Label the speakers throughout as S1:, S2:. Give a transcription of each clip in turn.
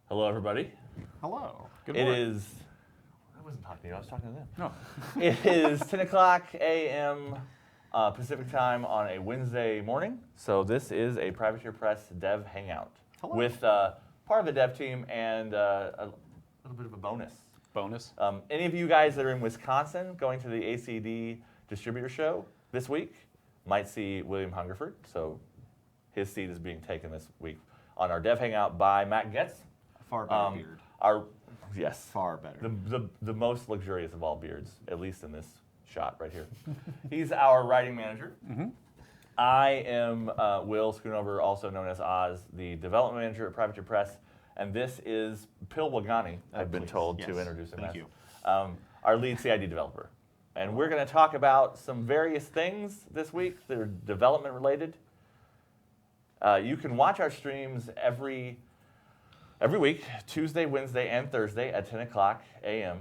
S1: Hello, everybody.
S2: Hello.
S1: Good morning. I wasn't talking to you. I was talking to them.
S2: No.
S1: It is 10 o'clock a.m. Pacific time on a Wednesday morning. So this is a Privateer Press Dev Hangout with part of the dev team and a little bit of a bonus. Any of you guys that are in Wisconsin going to the ACD distributor show this week might see William Hungerford. So his seat is being taken this week on our Dev Hangout by Matt Getz.
S2: Far better beard.
S1: Yes.
S2: Far better.
S1: The most luxurious of all beards, at least in this shot right here. He's our writing manager.
S2: Mm-hmm.
S1: I am Will Schoonover, also known as Oz, the development manager at Privateer Press. And this is Pil Wagani, I've been told to introduce him
S2: Thank
S1: as.
S2: you.
S1: Our lead CID developer. And we're going to talk about some various things this week that are development related. You can watch our streams every week, Tuesday, Wednesday, and Thursday at 10 o'clock a.m.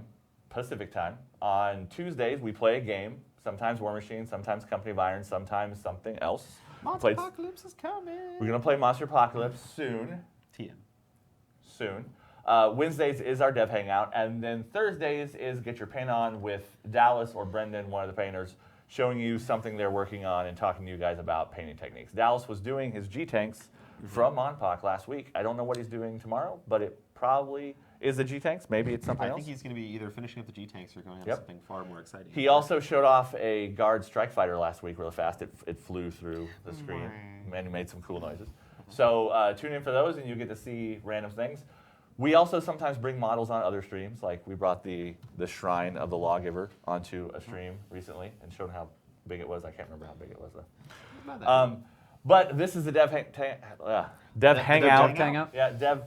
S1: Pacific time. On Tuesdays, we play a game, sometimes War Machine, sometimes Company of Iron, sometimes something else.
S2: Monster Apocalypse is coming.
S1: We're going to play Monster Apocalypse soon. Soon. Wednesdays is our Dev Hangout, and then Thursdays is Get Your Paint On with Dallas or Brendan, one of the painters, showing you something they're working on and talking to you guys about painting techniques. Dallas was doing his G-Tanks from Monpoc last week. I don't know what he's doing tomorrow, but it probably is the G-Tanks. Maybe it's something else.
S2: I think he's going to be either finishing up the G-Tanks or going on something far more exciting.
S1: He also showed off a Guard Strike Fighter last week really fast. It flew through the screen and he made some cool noises. So tune in for those and you get to see random things. We also sometimes bring models on other streams, like we brought the Shrine of the Lawgiver onto a stream recently and showed how big it was. I can't remember how big it was though. But this is the Dev Hangout.
S2: Dev Hangout?
S1: Yeah, Dev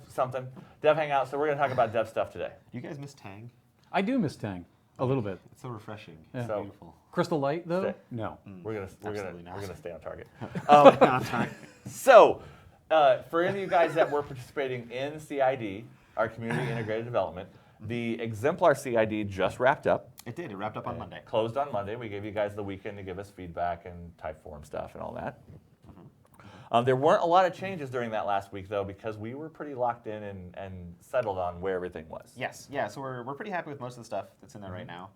S1: Hangout. So we're going to talk about dev stuff today.
S2: Do you guys miss Tang?
S3: I do miss Tang a little bit.
S2: It's so refreshing.
S3: Yeah.
S2: So beautiful.
S3: Crystal Light though?
S1: Stay.
S3: No.
S1: We're gonna stay on target.
S2: On target.
S1: So, for any of you guys that were participating in CID, our community integrated development, the Exemplar CID just wrapped up.
S2: It did. It wrapped up on Monday.
S1: Closed on Monday. We gave you guys the weekend to give us feedback and type form stuff and all that. There weren't a lot of changes during that last week, though, because we were pretty locked in and settled on where everything was.
S2: Yes. Yeah. So we're pretty happy with most of the stuff that's in there right now.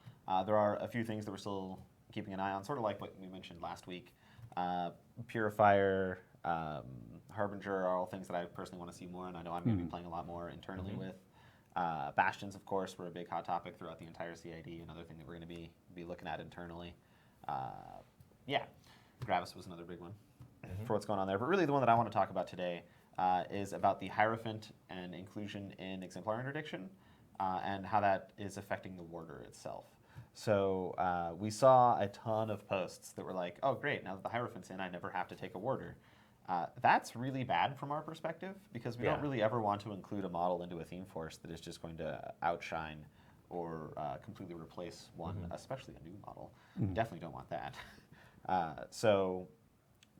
S2: There are a few things that we're still keeping an eye on, sort of like what we mentioned last week. Purifier, Harbinger are all things that I personally want to see more, and I know I'm going to be playing a lot more internally with. Bastions, of course, were a big hot topic throughout the entire CID, another thing that we're going to be looking at internally. Gravis was another big one for what's going on there. But really the one that I want to talk about today is about the Hierophant and inclusion in Exemplar interdiction and how that is affecting the warder itself. So we saw a ton of posts that were like, oh great, now that the Hierophant's in, I never have to take a warder. That's really bad from our perspective because we don't really ever want to include a model into a theme force that is just going to outshine or completely replace one, especially a new model. Definitely don't want that. So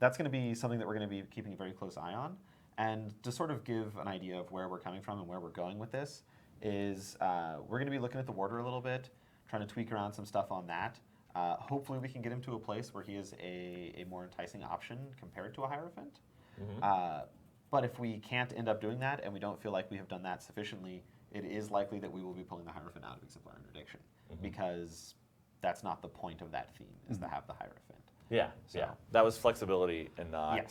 S2: that's going to be something that we're going to be keeping a very close eye on. And to sort of give an idea of where we're coming from and where we're going with this is we're going to be looking at the warder a little bit, trying to tweak around some stuff on that. Hopefully we can get him to a place where he is a more enticing option compared to a Hierophant. But if we can't end up doing that and we don't feel like we have done that sufficiently, it is likely that we will be pulling the Hierophant out of Exemplar interdiction because that's not the point of that theme, is to have the Hierophant.
S1: That was flexibility and not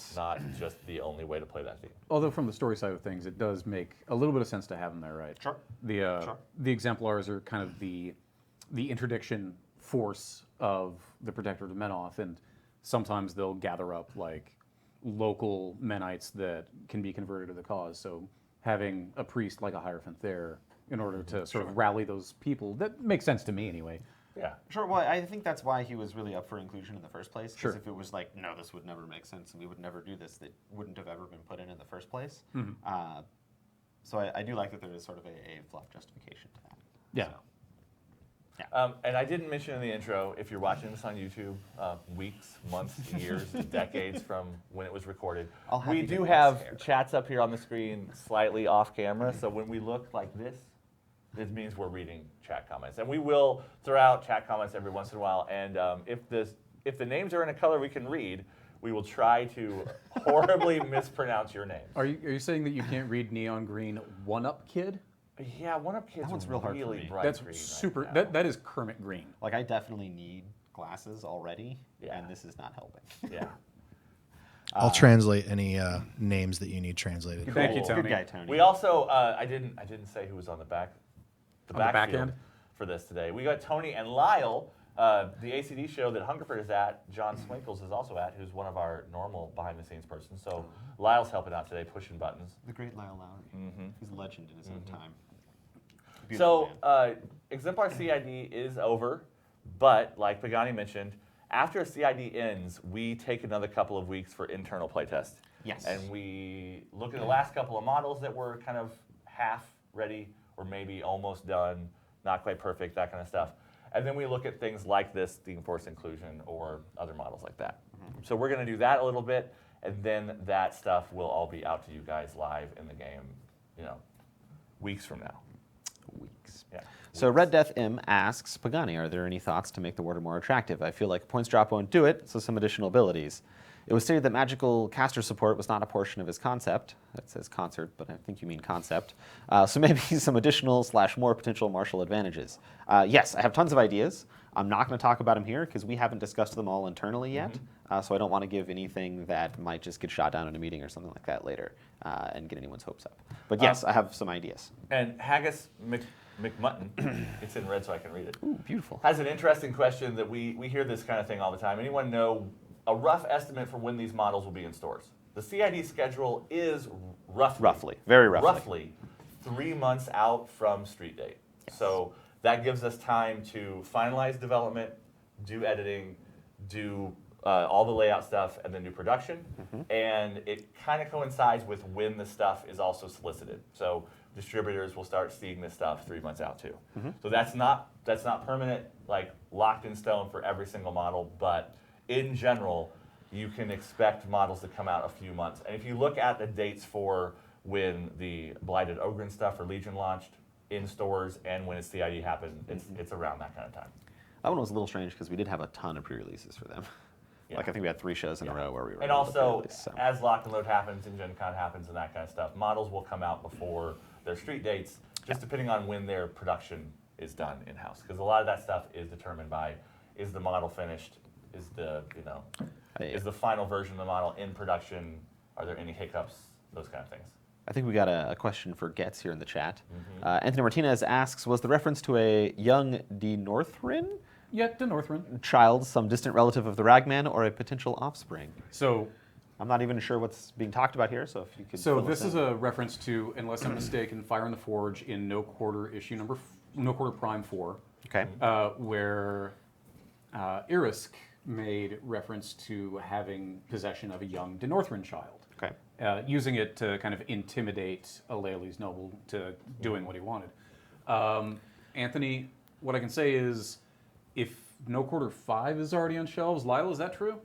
S1: just the only way to play that theme.
S3: Although from the story side of things, it does make a little bit of sense to have them there, right?
S2: Sure.
S3: The Exemplars are kind of the interdiction force of the Protector of Menoth, and sometimes they'll gather up like local Menites that can be converted to the cause. So having a priest like a Hierophant there in order to sort of rally those people, that makes sense to me anyway.
S1: Yeah.
S2: Sure. Well, I think that's why he was really up for inclusion in the first place. Because
S3: Sure.
S2: if it was like, no, this would never make sense and we would never do this, that wouldn't have ever been put in the first place. So I do like that there is sort of a fluff justification to that.
S3: Yeah.
S2: So,
S1: And I didn't mention in the intro, if you're watching this on YouTube, weeks, months, years, decades from when it was recorded, we do have chats up here on the screen slightly off camera. So when we look like this means we're reading chat comments. And we will throw out chat comments every once in a while. And if the names are in a color we can read, we will try to horribly mispronounce your names.
S3: Are you saying that you can't read neon green one-up kid?
S1: Yeah, one of kids
S2: That one's real hard for
S1: really
S2: me.
S1: bright
S3: That's
S1: green
S3: super.
S1: Right now.
S3: That is Kermit green.
S2: Like, I definitely need glasses already,
S1: Yeah.
S2: and this is not helping.
S1: Yeah.
S4: I'll translate any names that you need translated.
S3: Thank you,
S1: Cool.
S3: Tony.
S2: Good guy, Tony.
S1: We also I didn't say who was on the back
S3: On the back
S1: backfield
S3: end?
S1: for this today. We got Tony and Lyle. The ACD show that Hungerford is at, John Swinkles is also at, who's one of our normal behind-the-scenes persons. So Lyle's helping out today, pushing buttons.
S2: The great Lyle Lowry. He's a legend in his own time.
S1: So
S2: Beautiful man.
S1: Exemplar CID is over, but like Pagani mentioned, after a CID ends, we take another couple of weeks for internal playtest.
S2: Yes.
S1: And we look at the last couple of models that were kind of half ready or maybe almost done, not quite perfect, that kind of stuff. And then we look at things like this, the enforced inclusion, or other models like that. So we're going to do that a little bit, and then that stuff will all be out to you guys live in the game, weeks from now.
S2: Weeks.
S1: Yeah.
S2: So Red Death M asks, Pagani, are there any thoughts to make the warder more attractive? I feel like points drop won't do it, so some additional abilities. It was stated that magical caster support was not a portion of his concept. That says concert, but I think you mean concept. So maybe some additional / more potential martial advantages. Yes, I have tons of ideas. I'm not going to talk about them here because we haven't discussed them all internally yet. So I don't want to give anything that might just get shot down in a meeting or something like that later and get anyone's hopes up. But yes, I have some ideas.
S1: And Haggis McMutton, it's in red so I can read it,
S2: Ooh, beautiful.
S1: has an interesting question that we hear this kind of thing all the time. Anyone know a rough estimate for when these models will be in stores? The CID schedule is roughly,
S2: Very roughly.
S1: 3 months out from street date. So that gives us time to finalize development, do editing, do all the layout stuff, and then do production. And it kind of coincides with when the stuff is also solicited. So distributors will start seeing this stuff 3 months out too. So that's not permanent, like locked in stone for every single model, but in general, you can expect models to come out a few months. And if you look at the dates for when the Blighted Ogre stuff or Legion launched in stores and when its CID happened, it's around that kind of time.
S2: That one was a little strange because we did have a ton of pre-releases for them.
S1: Yeah.
S2: Like I think we had 3 shows in a row where we were.
S1: And
S2: able to
S1: also,
S2: pre-release, so.
S1: as Lock and Load happens and Gen Con happens and that kind of stuff, models will come out before their street dates, just depending on when their production is done in-house. Because a lot of that stuff is determined by, is the model finished? Is the, is the final version of the model in production? Are there any hiccups? Those kind of things.
S2: I think we got a question for Getz here in the chat. Anthony Martinez asks, was the reference to a young De Northrin
S3: Yeah, to Northrin.
S2: child some distant relative of the Ragman or a potential offspring?
S3: So
S2: I'm not even sure what's being talked about here, so if you could.
S3: So
S2: fill us
S3: this is
S2: in.
S3: a reference to, unless I'm mistaken, Fire in the Forge in No Quarter issue No Quarter Prime 4,
S2: Okay.
S3: where Irisk made reference to having possession of a young De Northrin child,
S2: Okay.
S3: using it to kind of intimidate Alayli's noble to doing what he wanted. Anthony, what I can say is, if No Quarter 5 is already on shelves, Lila, is that true?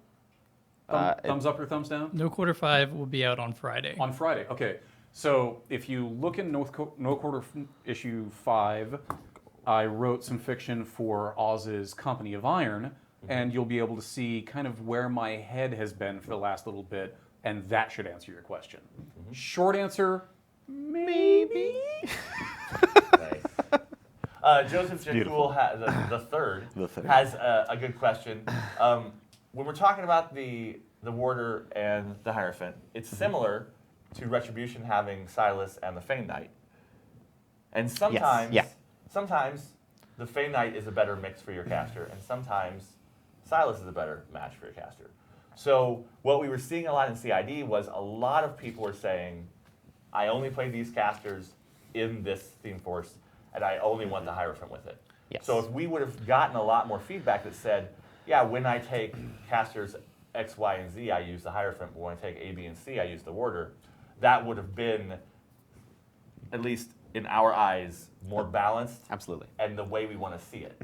S3: Thumbs up or thumbs down?
S5: No Quarter 5 will be out on Friday.
S3: On Friday, okay. So if you look in No Quarter issue 5, I wrote some fiction for Oz's Company of Iron, and you'll be able to see kind of where my head has been for the last little bit, and that should answer your question. Short answer, maybe.
S1: Nice. Joseph Jakul the third has a good question. When we're talking about the Warder and the Hierophant, it's similar to Retribution having Silas and the Fane Knight. And sometimes, sometimes the Fane Knight is a better mix for your caster, and sometimes Silas is a better match for your caster. So what we were seeing a lot in CID was a lot of people were saying, I only play these casters in this theme force, and I only want the Hierophant with it.
S2: Yes.
S1: So if we would have gotten a lot more feedback that said, yeah, when I take casters X, Y, and Z, I use the Hierophant, but when I take A, B, and C, I use the Warder, that would have been, at least in our eyes, more balanced.
S2: Absolutely.
S1: And the way we want to see it.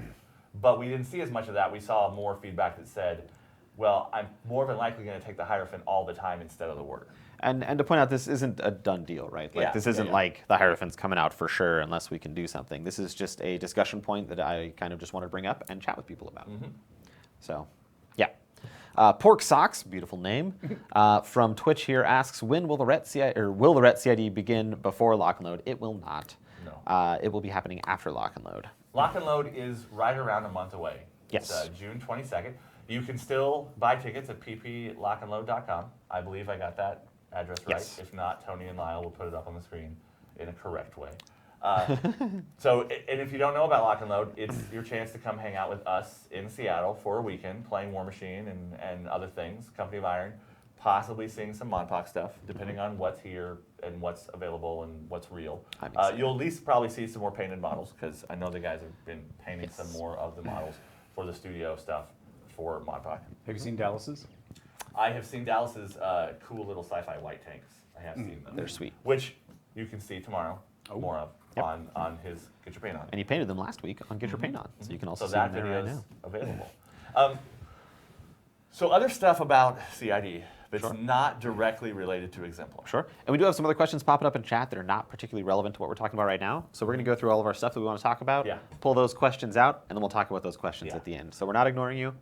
S1: But we didn't see as much of that. We saw more feedback that said, well, I'm more than likely going to take the Hierophant all the time instead of the Warder.
S2: And to point out, this isn't a done deal, right? Like this isn't like the Hierophant's coming out for sure unless we can do something. This is just a discussion point that I kind of just want to bring up and chat with people about. So, yeah. Pork Socks, beautiful name, from Twitch here asks, when will the Ret CID begin before lock and load? It will not.
S1: No.
S2: It will be happening after lock and load.
S1: Lock and load is right around a month away.
S2: Yes.
S1: It's June 22nd. You can still buy tickets at pplockandload.com. I believe I got that address right.
S2: Yes.
S1: If not, Tony and Lyle will put it up on the screen in a correct way. And if you don't know about Lock and Load, it's your chance to come hang out with us in Seattle for a weekend, playing War Machine and other things, Company of Iron, possibly seeing some Monpox stuff, depending on what's here and what's available and what's real. You'll at least probably see some more painted models, because I know the guys have been painting some more of the models for the studio stuff for Monpox.
S3: Have you seen Dallas's?
S1: I have seen Dallas's cool little sci-fi white tanks. I have seen them.
S2: They're sweet.
S1: Which you can see tomorrow, more of, on his Get Your Paint On.
S2: And he painted them last week on Get Your Paint On, so you can also
S1: So
S2: see them
S1: that
S2: there
S1: video
S2: right
S1: is
S2: now.
S1: available. So other stuff about CID that's not directly related to Exemplar.
S2: Sure. And we do have some other questions popping up in chat that are not particularly relevant to what we're talking about right now. So we're going to go through all of our stuff that we want to talk about, pull those questions out, and then we'll talk about those questions at the end. So we're not ignoring you.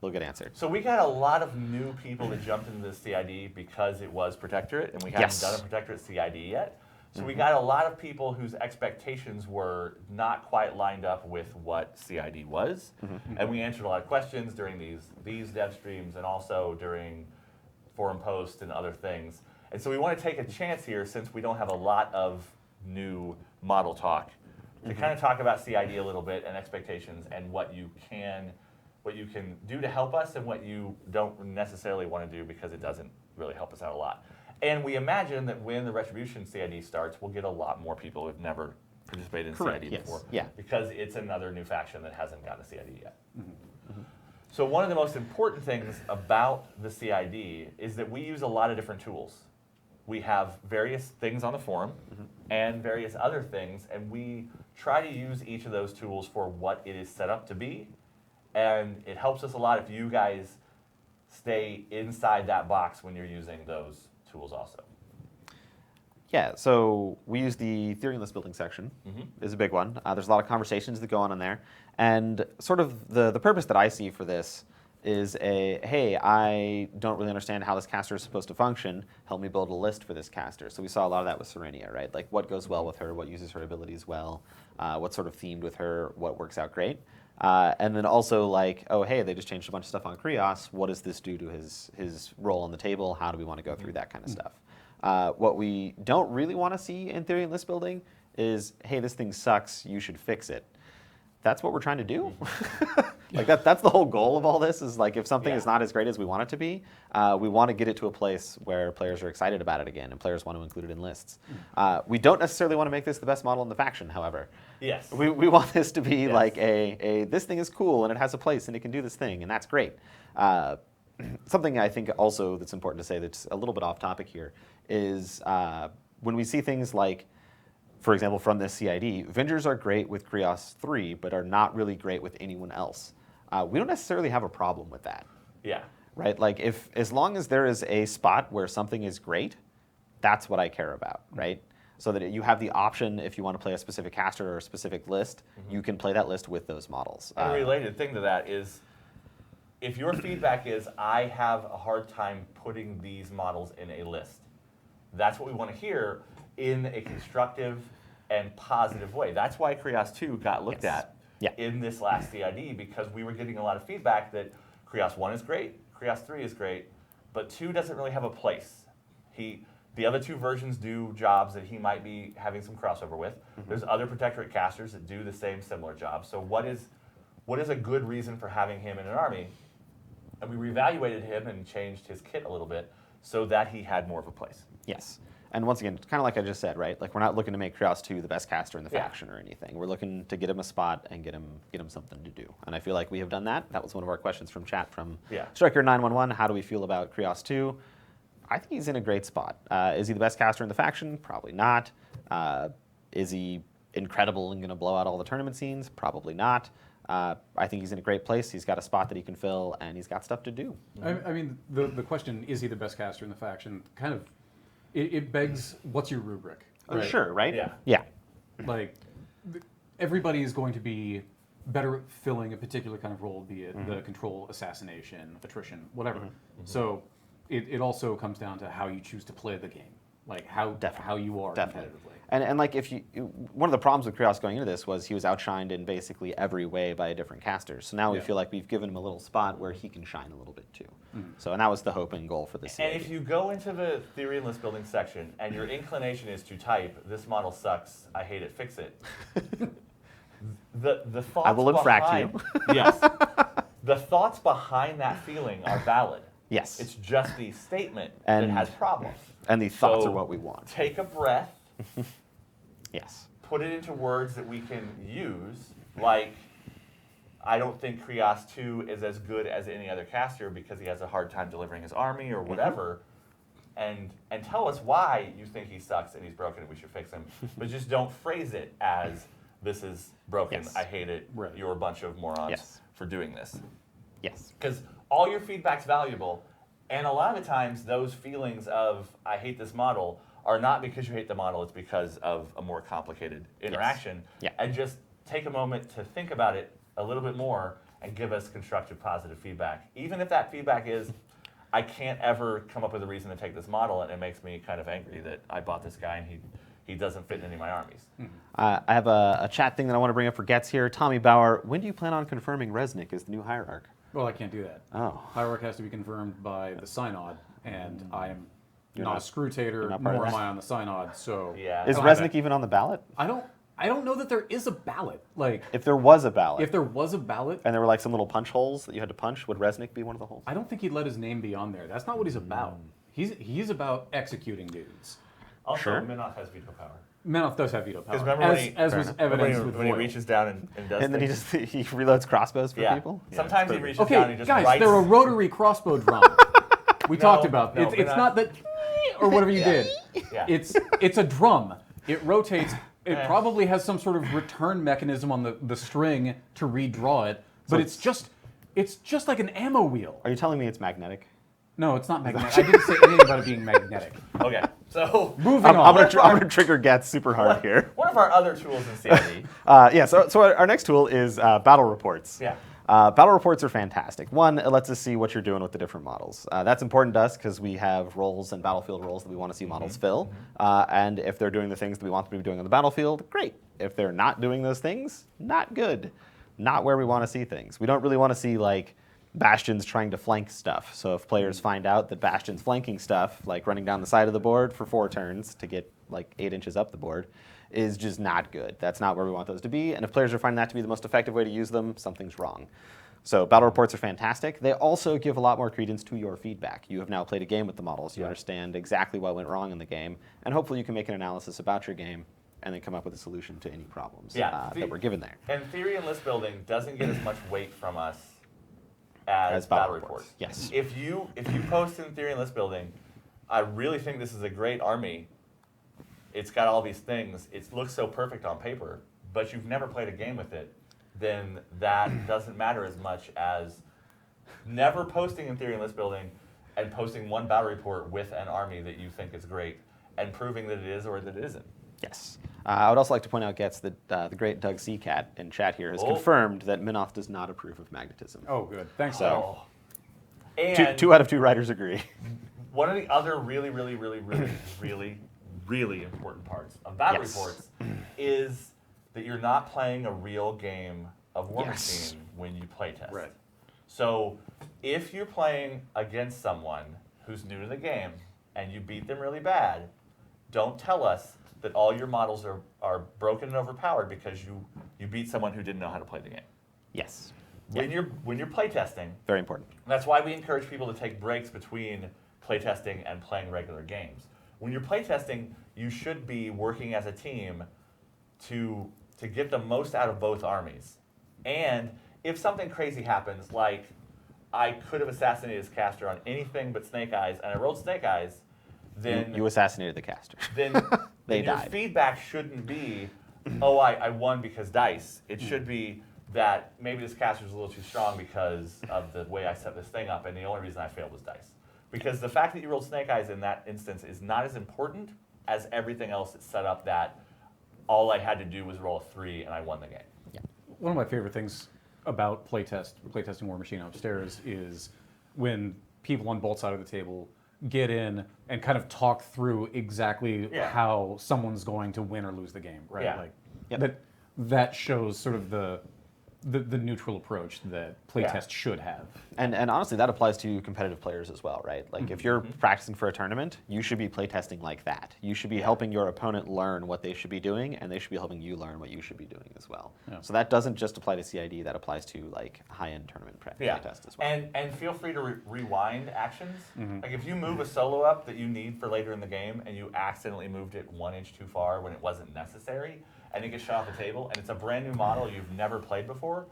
S2: They'll get answered.
S1: So we got a lot of new people that jumped into the CID because it was Protectorate, and we haven't done a Protectorate CID yet. So we got a lot of people whose expectations were not quite lined up with what CID was. And we answered a lot of questions during these dev streams and also during forum posts and other things. And so we want to take a chance here, since we don't have a lot of new model talk, to kind of talk about CID a little bit and expectations and what you can do to help us and what you don't necessarily want to do because it doesn't really help us out a lot. And we imagine that when the Retribution CID starts, we'll get a lot more people who've never participated in CID before. Because it's another new faction that hasn't gotten a CID yet. So one of the most important things about the CID is that we use a lot of different tools. We have various things on the forum and various other things, and we try to use each of those tools for what it is set up to be. And it helps us a lot if you guys stay inside that box when you're using those tools also.
S2: Yeah, so we use the theory list building section is a big one. There's a lot of conversations that go on in there. And sort of the purpose that I see for this is hey, I don't really understand how this caster is supposed to function. Help me build a list for this caster. So we saw a lot of that with Serenia, right? Like what goes well with her, what uses her abilities well, what's sort of themed with her, what works out great. And then also like, oh, hey, they just changed a bunch of stuff on Krios. What does this do to his role on the table? How do we want to go through that kind of stuff? What we don't really want to see in theory and list building is, hey, this thing sucks, you should fix it. That's what we're trying to do. Like that's the whole goal of all this is like if something is not as great as we want it to be, we want to get it to a place where players are excited about it again and players want to include it in lists. We don't necessarily want to make this the best model in the faction, however.
S1: Yes.
S2: We want this to be like this thing is cool and it has a place and it can do this thing and that's great. Something I think also that's important to say that's a little bit off topic here is when we see things like, for example, from this CID, Vengers are great with Krios 3, but are not really great with anyone else. We don't necessarily have a problem with that.
S1: Yeah.
S2: Right? Like as long as there is a spot where something is great, that's what I care about, right? So that you have the option, if you want to play a specific caster or a specific list, you can play that list with those models.
S1: And a related thing to that is, if your feedback is, I have a hard time putting these models in a list, that's what we want to hear in a constructive and positive way. That's why Krios 2 got looked at in this last CID, because we were getting a lot of feedback that Krios 1 is great, Krios 3 is great, but 2 doesn't really have a place. The other two versions do jobs that he might be having some crossover with. There's other Protectorate casters that do the same similar job. So what is a good reason for having him in an army? And we reevaluated him and changed his kit a little bit so that he had more of a place.
S2: Yes. And once again, kind of like I just said, right? Like we're not looking to make Krios 2 the best caster in the faction or anything. We're looking to get him a spot and get him something to do. And I feel like we have done that. That was one of our questions from chat from Striker911. How do we feel about Krios 2? I think he's in a great spot. Is he the best caster in the faction? Probably not. Is he incredible and going to blow out all the tournament scenes? Probably not. I think he's in a great place. He's got a spot that he can fill, and he's got stuff to do.
S3: I mean, the question, is he the best caster in the faction, kind of, it begs, what's your rubric?
S2: Right? Sure, right?
S1: Yeah.
S2: Yeah.
S3: Like, everybody is going to be better at filling a particular kind of role, be it the control, assassination, attrition, whatever. So it also comes down to how you choose to play the game, like how you are competitively.
S2: And like one of the problems with Krios going into this was he was outshined in basically every way by a different caster. So now we feel like we've given him a little spot where he can shine a little bit too. So and that was the hope and goal for this.
S1: And if you go into the theory and list building section and your inclination is to type, "This model sucks, I hate it, fix it," the thoughts
S2: I will infract
S1: behind,
S2: you.
S1: Yes, the thoughts behind that feeling are valid.
S2: Yes.
S1: It's just the statement
S2: And-
S1: that has problems.
S2: And the thoughts
S1: So
S2: are what we want.
S1: Take a breath.
S2: Yes.
S1: Put it into words that we can use, like, I don't think Krios 2 is as good as any other caster because he has a hard time delivering his army or whatever, and tell us why you think he sucks and he's broken and we should fix him, but just don't phrase it as, this is broken,
S2: Yes.
S1: I hate it,
S3: Right.
S1: you're a bunch of morons
S2: Yes.
S1: for doing this.
S2: Yes.
S1: Because all your feedback's valuable, and a lot of the times those feelings of, I hate this model, are not because you hate the model, it's because of a more complicated interaction.
S2: Yeah.
S1: And just take a moment to think about it a little bit more and give us constructive, positive feedback. Even if that feedback is, I can't ever come up with a reason to take this model, and it makes me kind of angry that I bought this guy and he doesn't fit in any of my armies.
S2: I have a chat thing that I want to bring up for Getz here. Tommy Bauer, when do you plan on confirming Resnick as the new hierarch?
S3: Well, I can't do that.
S2: Oh.
S3: Hierarch has to be confirmed by the synod, and I am
S2: You're
S3: not
S2: not-
S3: a scrutator,
S2: not part of
S3: nor am
S2: that.
S3: I on the synod. So
S1: Yeah.
S2: Is
S3: I don't have
S2: Resnick
S3: it.
S2: even on the ballot?
S3: I don't know that there is a ballot. Like,
S2: If there was a ballot,
S3: if there was a ballot,
S2: and there were like some little punch holes that you had to punch, would Resnick be one of the holes?
S3: I don't think he'd let his name be on there. That's not what he's about. He's about executing dudes.
S1: Also,
S2: Sure.
S1: Minoth has veto power.
S3: Manoff does have veto power,
S1: Because remember
S3: as was evidenced with
S1: when he
S3: Voil.
S1: reaches down and does
S2: And then he
S1: things?
S2: just he reloads crossbows for
S1: Yeah.
S2: people. Yeah,
S1: Sometimes
S2: it's
S1: he
S2: perfect.
S1: reaches down and
S3: Okay,
S1: he just
S3: guys,
S1: writes.
S3: they're a rotary crossbow drum. We talked about
S1: no,
S3: it. It's
S1: Minoth-
S3: not that or whatever you did.
S1: Yeah.
S3: It's a drum. It rotates. It
S1: Eh.
S3: probably has some sort of return mechanism on the string to redraw it, but it's just like an ammo wheel.
S2: Are you telling me it's magnetic?
S3: No, it's not magnetic. I didn't say anything about it being magnetic.
S1: Okay, so
S3: Moving
S2: I'm
S3: on.
S2: gonna trigger Getz super hard here.
S1: one of our other tools in CID.
S2: Yeah. So our next tool is battle reports.
S1: Yeah.
S2: Battle reports are fantastic. One, it lets us see what you're doing with the different models. That's important to us because we have roles and battlefield roles that we want to see models fill. And if they're doing the things that we want them to be doing on the battlefield, great. If they're not doing those things, not good. Not where we want to see things. We don't really want to see like Bastion's trying to flank stuff. So if players find out that Bastion's flanking stuff, like running down the side of the board for 4 turns to get like 8 inches up the board, is just not good. That's not where we want those to be. And if players are finding that to be the most effective way to use them, something's wrong. So battle reports are fantastic. They also give a lot more credence to your feedback. You have now played a game with the models. You understand exactly what went wrong in the game. And hopefully you can make an analysis about your game and then come up with a solution to any problems that were given there.
S1: And theory and list building doesn't get as much weight from us as battle reports.
S2: Yes.
S1: If you post in theory and list building, I really think this is a great army. It's got all these things. It looks so perfect on paper, but you've never played a game with it, then that doesn't matter as much as never posting in theory and list building and posting one battle report with an army that you think is great and proving that it is or that it isn't.
S2: Yes. I would also like to point out, Getz, that the great Doug Seacat in chat here has confirmed that Minoth does not approve of magnetism.
S3: Oh, good. Thanks,
S2: So-
S3: Doug.
S1: And
S2: Two out of 2 writers agree.
S1: one of the other really important parts of battle
S2: Yes.
S1: reports is that you're not playing a real game of War
S2: Yes.
S1: Machine when you playtest.
S3: Right.
S1: So if you're playing against someone who's new to the game and you beat them really bad, don't tell us that all your models are broken and overpowered because you beat someone who didn't know how to play the game.
S2: Yes.
S1: When you're playtesting,
S2: Very important.
S1: that's why we encourage people to take breaks between playtesting and playing regular games. When you're playtesting, you should be working as a team to get the most out of both armies. And if something crazy happens, like I could have assassinated this caster on anything but Snake Eyes, and I rolled Snake Eyes, then
S2: You assassinated the caster.
S1: then,
S2: They
S1: then your
S2: died.
S1: feedback shouldn't be, oh, I won because dice. It should be that maybe this caster's a little too strong because of the way I set this thing up, and the only reason I failed was dice. Because the fact that you rolled Snake Eyes in that instance is not as important as everything else that's set up that all I had to do was roll a 3 and I won the game.
S3: One of my favorite things about playtesting War Machine upstairs is when people on both sides of the table get in and kind of talk through exactly how someone's going to win or lose the game, right?
S1: Yeah.
S3: Like that shows sort of the neutral approach that playtest should have.
S2: And honestly, that applies to competitive players as well, right? Like if you're practicing for a tournament, you should be playtesting like that. You should be helping your opponent learn what they should be doing, and they should be helping you learn what you should be doing as well.
S3: Yeah.
S2: So that doesn't just apply to CID, that applies to like high-end tournament playtest as well.
S1: And feel free to rewind actions. Like if you move a solo up that you need for later in the game and you accidentally moved it 1 inch too far when it wasn't necessary, and it gets shot off the table, and it's a brand new model you've never played before,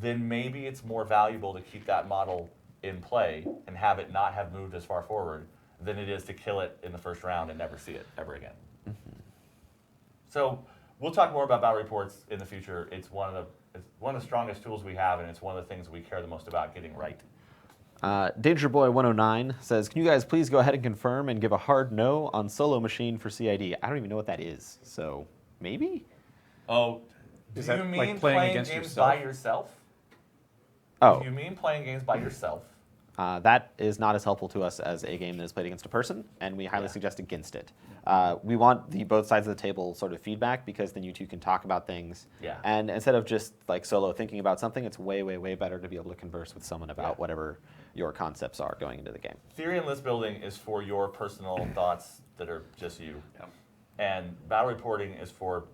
S1: then maybe it's more valuable to keep that model in play and have it not have moved as far forward than it is to kill it in the first round and never see it ever again. So we'll talk more about battle reports in the future. It's one of the strongest tools we have, and it's one of the things we care the most about getting right.
S2: Danger Boy 109 says, can you guys please go ahead and confirm and give a hard no on Solo Machine for CID? I don't even know what that is, so maybe?
S1: Oh,
S3: Is
S1: do you
S3: that
S1: mean
S3: like playing against
S1: games
S3: yourself?
S1: by yourself?
S2: Oh,
S1: Do you mean playing games by yourself?
S2: that is not as helpful to us as a game that is played against a person, and we highly
S1: Yeah.
S2: suggest against it. We want the both sides of the table sort of feedback, because then you two can talk about things.
S1: Yeah.
S2: And instead of just like solo thinking about something, it's way, way, way better to be able to converse with someone about whatever your concepts are going into the game.
S1: Theory and list building is for your personal thoughts that are just you.
S3: Yeah.
S1: And battle reporting is for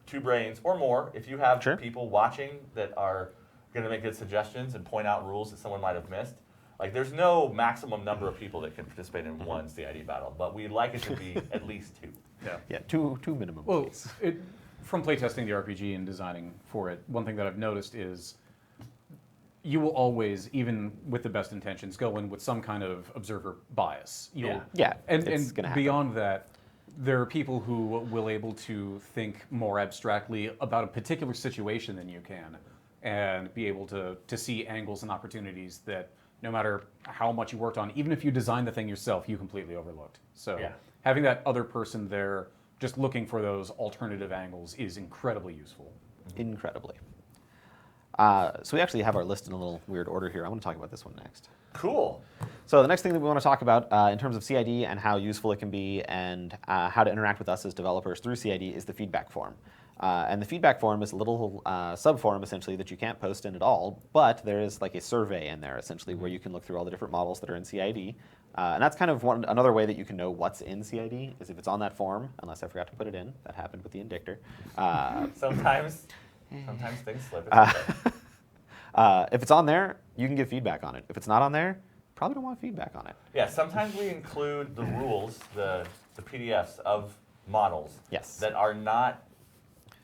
S1: 2 brains or more. If you have
S2: Sure.
S1: people watching that are going to make good suggestions and point out rules that someone might have missed, like there's no maximum number of people that can participate in one CID battle, but we'd like it to be at least 2.
S2: Yeah, two minimum.
S3: Well,
S2: please.
S3: from playtesting the RPG and designing for it, one thing that I've noticed is you will always, even with the best intentions, go in with some kind of observer bias.
S2: Yeah,
S3: And
S2: it's gonna happen.
S3: beyond that, there are people who will able to think more abstractly about a particular situation than you can, and be able to see angles and opportunities that no matter how much you worked on, even if you designed the thing yourself, you completely overlooked. So
S1: Yeah.
S3: having that other person there just looking for those alternative angles is incredibly useful.
S2: Incredibly. So we actually have our list in a little weird order here. I want to talk about this one next.
S1: Cool.
S2: So the next thing that we want to talk about in terms of CID and how useful it can be and how to interact with us as developers through CID is the feedback form. And the feedback form is a little sub-forum, essentially, that you can't post in at all, but there is like a survey in there, essentially, where you can look through all the different models that are in CID. And that's kind of another way that you can know what's in CID, is if it's on that form, unless I forgot to put it in. That happened with the Indictor.
S1: Sometimes things slip. It's okay.
S2: If it's on there, you can give feedback on it. If it's not on there, probably don't want feedback on it.
S1: Yeah, sometimes we include the rules, the PDFs of models
S2: Yes.
S1: that are not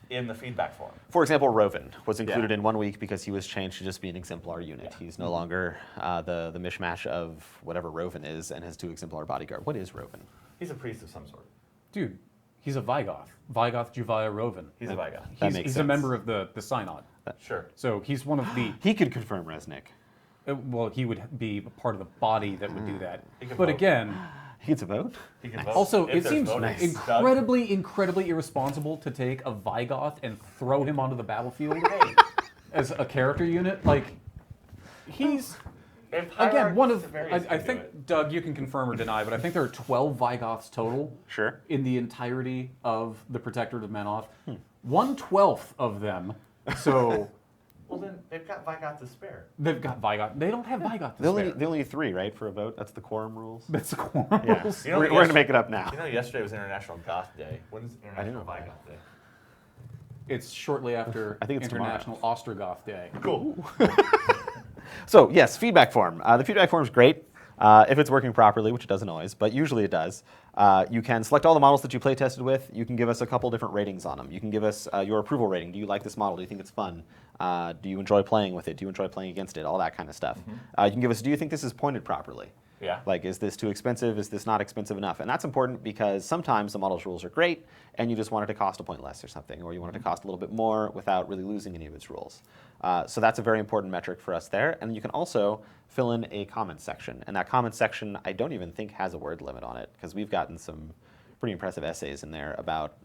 S1: in the feedback form.
S2: For example, Roven was included in 1 week because he was changed to just be an exemplar unit.
S1: Yeah.
S2: He's no longer the mishmash of whatever Roven is and his 2 exemplar bodyguard. What is Roven?
S1: He's a priest of some sort.
S3: Dude, he's a Vigoth. Vigoth Juvia Roven.
S1: He's a Vigoth.
S2: That makes
S3: He's a
S2: sense.
S3: member of the Synod.
S1: Sure.
S3: So he's one of the...
S2: He could confirm Resnick.
S3: Well, he would be part of the body that would do that.
S1: He could
S3: But
S1: vote.
S3: again,
S2: He gets a vote?
S1: He can vote.
S3: also,
S1: If
S3: it
S1: there's
S3: seems
S1: voting.
S3: incredibly irresponsible to take a Vigoth and throw him onto the battlefield as a character unit. Like, he's...
S1: If
S3: Again, one of...
S1: Severius
S3: I
S1: can do
S3: think,
S1: it.
S3: Doug, you can confirm or deny, but I think there are 12 Vigoths total
S2: Sure.
S3: in the entirety of the Protectorate of Menoth. 1/12 of them, so
S1: Well, then they've got Vigoth to spare.
S3: they've got Vigoth. They don't have Vigoth to
S2: They
S3: spare.
S2: only need 3, right, for a vote? That's the quorum rules?
S3: That's the quorum
S2: Yeah.
S3: rules.
S1: You know,
S2: We're going to make it up now.
S1: You know, yesterday was International Goth Day. When's International
S2: know.
S1: Vigoth Day?
S3: It's shortly after
S2: I think it's
S3: International Ostrogoth Day.
S1: Cool.
S2: So, yes, feedback form. The feedback form is great if it's working properly, which it doesn't always, but usually it does. You can select all the models that you play tested with. You can give us a couple different ratings on them. You can give us your approval rating. Do you like this model? Do you think it's fun? Do you enjoy playing with it? Do you enjoy playing against it? All that kind of stuff. You can give us, do you think this is pointed properly?
S1: Yeah.
S2: Like, is this too expensive? Is this not expensive enough? And that's important because sometimes the model's rules are great and you just want it to cost a point less or something, or you want it to cost a little bit more without really losing any of its rules. So that's a very important metric for us there. And you can also fill in a comment section. And that comment section, I don't even think has a word limit on it, because we've gotten some pretty impressive essays in there about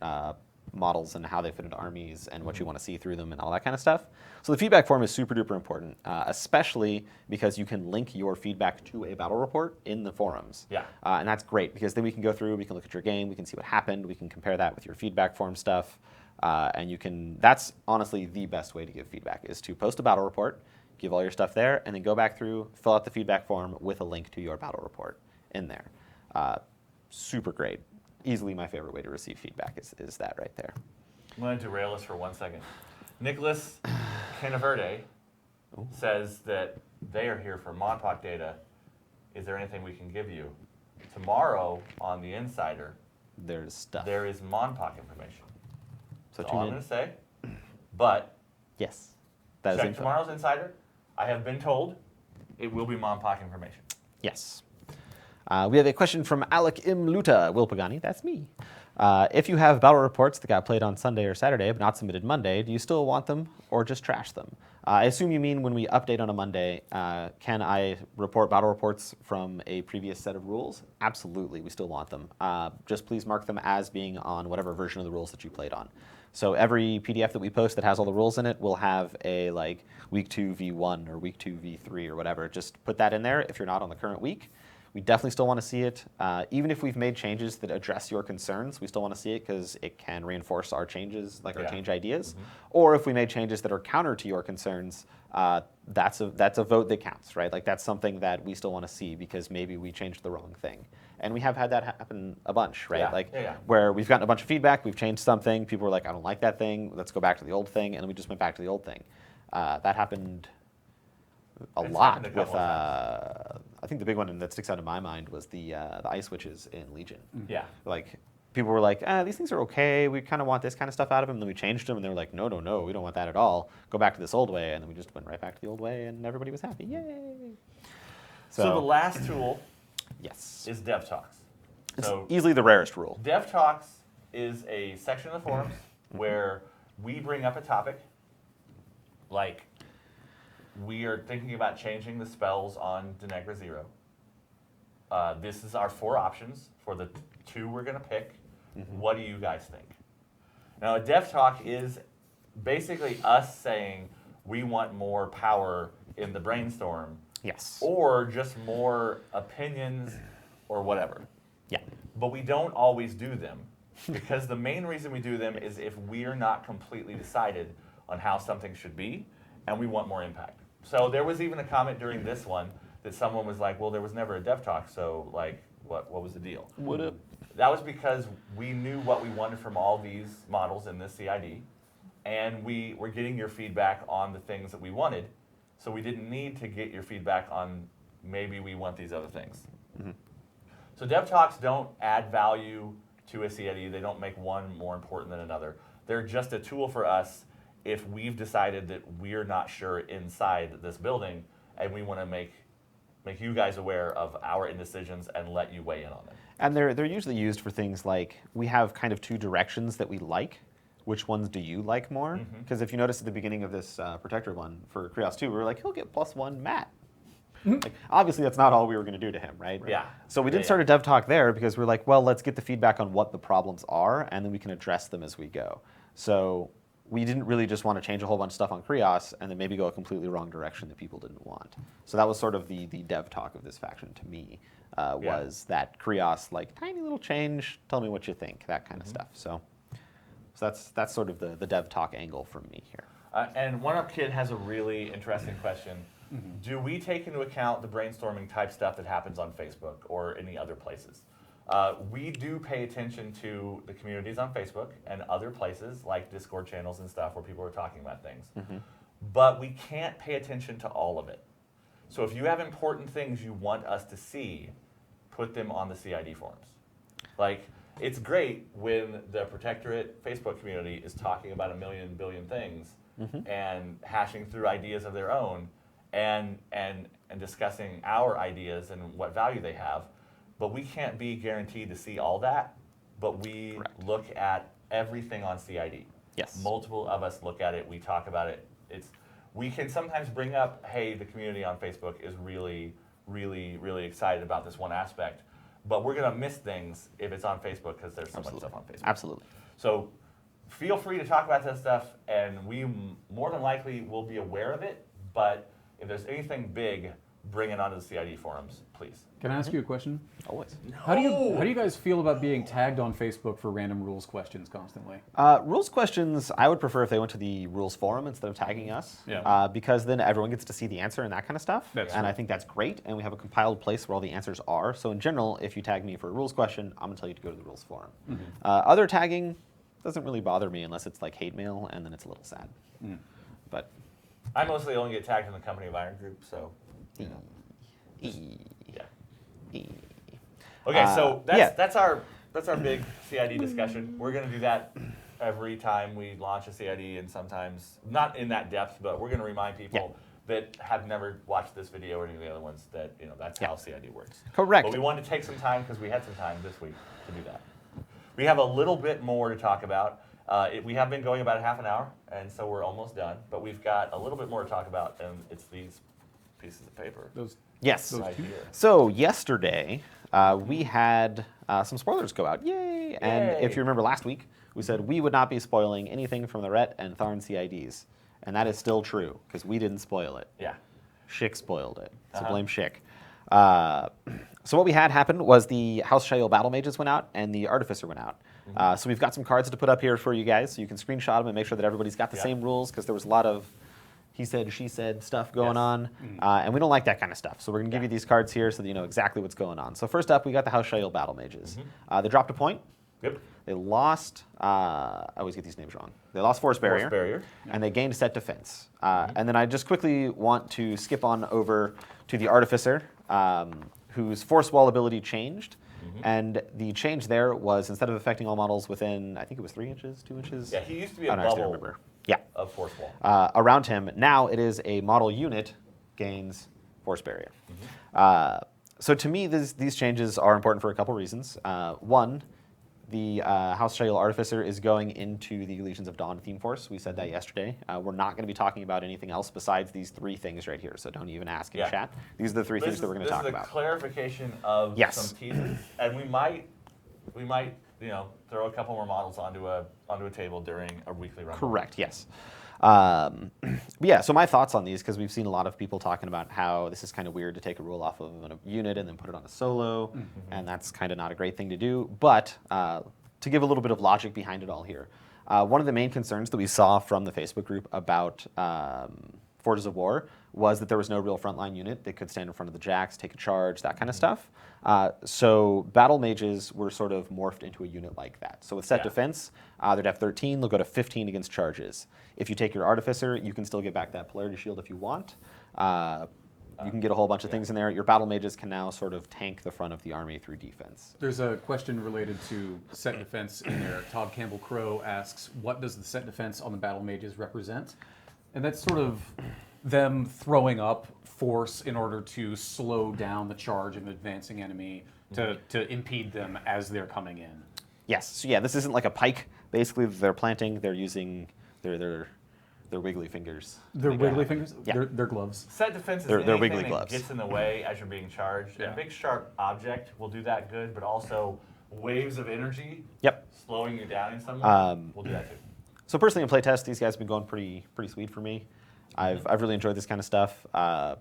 S2: models and how they fit into armies and what you want to see through them and all that kind of stuff. So the feedback form is super duper important, especially because you can link your feedback to a battle report in the forums.
S1: Yeah.
S2: And that's great because then we can go through, we can look at your game, we can see what happened, we can compare that with your feedback form stuff. And you can, that's honestly the best way to give feedback is to post a battle report, give all your stuff there, and then go back through, fill out the feedback form with a link to your battle report in there. Super great. Easily my favorite way to receive feedback is that right there.
S1: I'm going to derail us for 1 second. Nicholas Canaverde says that they are here for ModPoc data. Is there anything we can give you? Tomorrow on the Insider,
S2: There's stuff.
S1: there is ModPoc information.
S2: So
S1: That's all I'm
S2: tune
S1: going
S2: in.
S1: to say. But
S2: Yes. That is
S1: check
S2: info.
S1: tomorrow's Insider. I have been told it will be ModPoc information.
S2: Yes. We have a question from Alec M. Luta. Will Pagani, that's me. If you have battle reports that got played on Sunday or Saturday but not submitted Monday, do you still want them or just trash them? I assume you mean when we update on a Monday, can I report battle reports from a previous set of rules? Absolutely, we still want them. Just please mark them as being on whatever version of the rules that you played on. So every PDF that we post that has all the rules in it will have a like week 2 v1 or week 2 v3 or whatever. Just put that in there if you're not on the current week. We definitely still want to see it. Even if we've made changes that address your concerns, we still want to see it because it can reinforce our changes, like our
S1: Yeah.
S2: change ideas. Or if we made changes that are counter to your concerns, that's a vote that counts, right? Like that's something that we still want to see because maybe we changed the wrong thing. And we have had that happen a bunch, right?
S1: Yeah.
S2: Like
S1: Yeah.
S2: where we've gotten a bunch of feedback, we've changed something, people were like, I don't like that thing, let's go back to the old thing, and then we just went back to the old thing. That happened a
S1: It's
S2: lot
S1: happened a
S2: with,
S1: couple of
S2: I think the big one that sticks out in my mind was the ice witches in Legion.
S1: Yeah.
S2: Like, people were like, these things are okay, we kind of want this kind of stuff out of them, and then we changed them, and they were like, no, we don't want that at all, go back to this old way, and then we just went right back to the old way, and everybody was happy, yay!
S1: So the last tool
S2: yes.
S1: is Dev Talks.
S2: It's
S1: So
S2: easily the rarest rule.
S1: Dev Talks is a section of the forums where we bring up a topic, like we are thinking about changing the spells on Denegra Zero. This is our 4 options for the 2 we're going to pick. What do you guys think? Now, a Dev Talk is basically us saying we want more power in the brainstorm,
S2: Yes.
S1: or just more opinions or whatever.
S2: Yeah.
S1: But we don't always do them because the main reason we do them is if we're not completely decided on how something should be and we want more impact. So there was even a comment during this one that someone was like, well, there was never a Dev Talk, so like, what was the deal?
S2: What up?
S1: That was because we knew what we wanted from all these models in this CID, and we were getting your feedback on the things that we wanted, so we didn't need to get your feedback on maybe we want these other things. So Dev Talks don't add value to a CID. They don't make one more important than another. They're just a tool for us if we've decided that we're not sure inside this building and we want to make you guys aware of our indecisions and let you weigh in on them.
S2: And they're usually used for things like, we have kind of 2 directions that we like. Which ones do you like more? Because if you notice at the beginning of this Protector one for Krios 2, we were like, he'll get +1 Matt. Like, obviously, that's not all we were going to do to him, right?
S1: Yeah.
S2: So we did
S1: Yeah,
S2: start a Dev Talk there because we're like, well, let's get the feedback on what the problems are, and then we can address them as we go. So we didn't really just want to change a whole bunch of stuff on Krios and then maybe go a completely wrong direction that people didn't want. So that was sort of the Dev Talk of this faction to me, was that Krios, like, tiny little change, tell me what you think, that kind of stuff. So that's sort of the Dev Talk angle from me here.
S1: And One Up Kid has a really interesting question. Do we take into account the brainstorming type stuff that happens on Facebook or any other places? We do pay attention to the communities on Facebook and other places like Discord channels and stuff where people are talking about things. But we can't pay attention to all of it. So if you have important things you want us to see, put them on the CID forums. Like, it's great when the Protectorate Facebook community is talking about a million billion things and hashing through ideas of their own and discussing our ideas and what value they have. But we can't be guaranteed to see all that, but we
S2: Correct.
S1: look at everything on CID.
S2: Yes.
S1: Multiple of us look at it, we talk about it. We can sometimes bring up, hey, the community on Facebook is really, really, really excited about this one aspect, but we're gonna miss things if it's on Facebook because there's so much stuff on Facebook.
S2: Absolutely.
S1: So feel free to talk about that stuff, and we more than likely will be aware of it. But if there's anything big, bring it onto the CID forums, please.
S3: Can I ask you a question?
S2: Always.
S3: How do you guys feel about being tagged on Facebook for random rules questions constantly?
S2: Rules questions, I would prefer if they went to the rules forum instead of tagging us.
S3: Yeah.
S2: Because then everyone gets to see the answer and that kind of stuff.
S3: That's
S2: and
S3: true.
S2: I think that's great. And we have a compiled place where all the answers are. So in general, if you tag me for a rules question, I'm going to tell you to go to the rules forum. Other tagging doesn't really bother me unless it's like hate mail, and then it's a little sad. But
S1: I mostly only get tagged in the Company of Iron group, so. Yeah. Okay, so that's our big CID discussion. We're going to do that every time we launch a CID, and sometimes not in that depth, but we're going to remind people that have never watched this video or any of the other ones that that's how CID works.
S2: Correct.
S1: But we wanted to take some time because we had some time this week to do that. We have a little bit more to talk about. We have been going about a half an hour, and so we're almost done. But we've got a little bit more to talk about, and it's these pieces of paper.
S2: Yes.
S1: Right here.
S2: So yesterday, we had some spoilers go out. Yay! And if you remember last week, we said we would not be spoiling anything from the Ret and Tharn CIDs. And that is still true, because we didn't spoil it.
S1: Yeah.
S2: Schick spoiled it. So blame Schick. So what we had happen was the House Shail Battle Mages went out, and the Artificer went out. So we've got some cards to put up here for you guys, so you can screenshot them and make sure that everybody's got the same rules, because there was a lot of he said, she said stuff going on, and we don't like that kind of stuff. So we're going to give you these cards here so that you know exactly what's going on. So first up, we got the House Shail Battle Mages. They dropped a point.
S1: Yep.
S2: They lost, I always get these names wrong. They lost Force Barrier.
S1: Force Barrier.
S2: And they gained Set Defense. And then I just quickly want to skip on over to the Artificer, whose Force Wall ability changed. And the change there was, instead of affecting all models within, I think it was 3 inches, 2 inches?
S1: Yeah, he used to be
S2: I
S1: a
S2: don't actually
S1: bubble
S2: remember. Yeah.
S1: of Force Wall.
S2: Around him. Now it is a model unit gains Force Barrier. So to me, these changes are important for a couple reasons. One, the House Shail Artificer is going into the Legions of Dawn theme force. We said that yesterday. We're not going to be talking about anything else besides these 3 things right here, so don't even ask in chat. These are the 3 things that we're going to talk about.
S1: This is a clarification of some teasers, and we might throw a couple more models onto a table during a weekly run.
S2: Correct, yes. But yeah, so my thoughts on these, because we've seen a lot of people talking about how this is kind of weird to take a rule off of a unit and then put it on a solo, and that's kind of not a great thing to do. But to give a little bit of logic behind it all here, one of the main concerns that we saw from the Facebook group about Forges of War was that there was no real frontline unit that could stand in front of the jacks, take a charge, that kind of stuff. So battle mages were sort of morphed into a unit like that. So with set defense, they'd have 13, they'll go to 15 against charges. If you take your Artificer, you can still get back that Polarity Shield if you want. You can get a whole bunch of things in there. Your battle mages can now sort of tank the front of the army through defense.
S3: There's a question related to set defense in there. Todd Campbell Crow asks, what does the set defense on the battle mages represent? And that's sort of them throwing up force in order to slow down the charge of an advancing enemy to impede them as they're coming in.
S2: Yes. So yeah, this isn't like a pike. Basically, they're planting. They're using their wiggly fingers.
S3: Their wiggly fingers?
S2: Yeah.
S3: Their gloves.
S1: Set defense is
S2: They're
S1: anything
S2: wiggly
S1: that
S2: gloves.
S1: gets in the way as you're being charged.
S3: Yeah.
S1: A big sharp object will do that good, but also waves of energy slowing you down in some way will do that too.
S2: So personally, in playtest, these guys have been going pretty sweet for me. I've really enjoyed this kind of stuff. I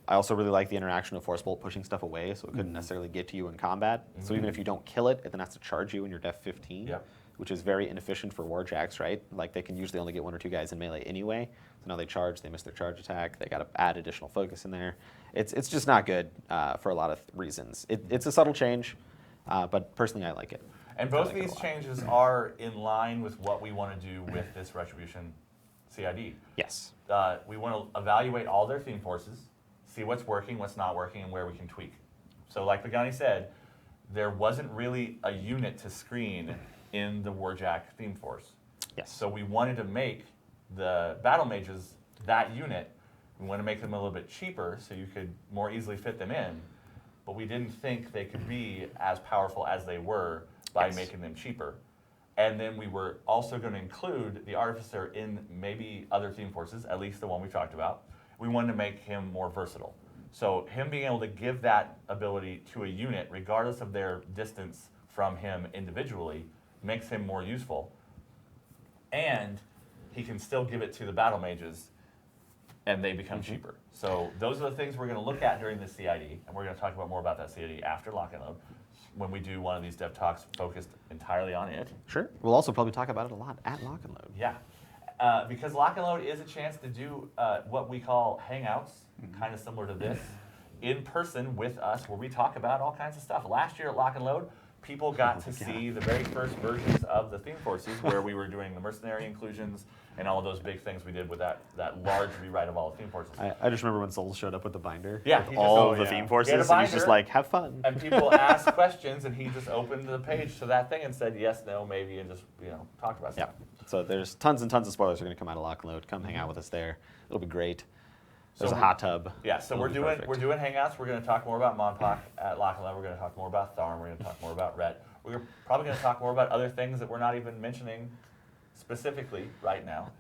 S2: also really like the interaction of Force Bolt pushing stuff away, so it couldn't necessarily get to you in combat. So even if you don't kill it, it then has to charge you when you're def 15, which is very inefficient for Warjacks, right? Like they can usually only get 1 or 2 guys in melee anyway. So now they charge, they miss their charge attack, they got to add additional focus in there. It's just not good for a lot of reasons. It's a subtle change, but personally I like it.
S1: And both of these changes are in line with what we want to do with this Retribution CID.
S2: Yes.
S1: We want to evaluate all their theme forces, see what's working, what's not working, and where we can tweak. So like Pagani said, there wasn't really a unit to screen in the Warjack theme force.
S2: Yes.
S1: So we wanted to make the battle mages that unit. We want to make them a little bit cheaper so you could more easily fit them in, but we didn't think they could be as powerful as they were by making them cheaper. And then we were also going to include the Artificer in maybe other theme forces, at least the one we talked about. We wanted to make him more versatile. So him being able to give that ability to a unit, regardless of their distance from him individually, makes him more useful. and he can still give it to the battle mages, and they become cheaper. So those are the things we're going to look at during the CID, and we're going to talk about more about that CID after Lock and Load, when we do one of these dev talks focused entirely on it.
S2: Sure. We'll also probably talk about it a lot at Lock and Load.
S1: Yeah, because Lock and Load is a chance to do what we call hangouts, kind of similar to this, in person with us, where we talk about all kinds of stuff. Last year at Lock and Load, people got to see the very first versions of the theme forces, where we were doing the mercenary inclusions and all of those big things we did with that large rewrite of all the theme forces.
S2: I just remember when Soul showed up with the binder.
S1: Yeah,
S2: with
S1: he just-
S2: all
S1: oh,
S2: of the
S1: yeah.
S2: theme
S1: He had
S2: forces,
S1: a
S2: and he's
S1: binder.
S2: just like, have fun.
S1: And people asked questions, and he just opened the page to that thing and said yes, no, maybe, and just talked about
S2: Yeah.
S1: stuff.
S2: So there's tons and tons of spoilers are going to come out of Lock and Load. Come hang out with us there. It'll be great. There's
S1: So
S2: a hot tub.
S1: Yeah, so
S2: It'll
S1: we're
S2: be
S1: doing
S2: perfect.
S1: we're doing hangouts. We're going to talk more about Monpok at Lock and Load. We're going to talk more about Tharm. We're going to talk more about Rhett. We're probably going to talk more about other things that we're not even mentioning specifically right now,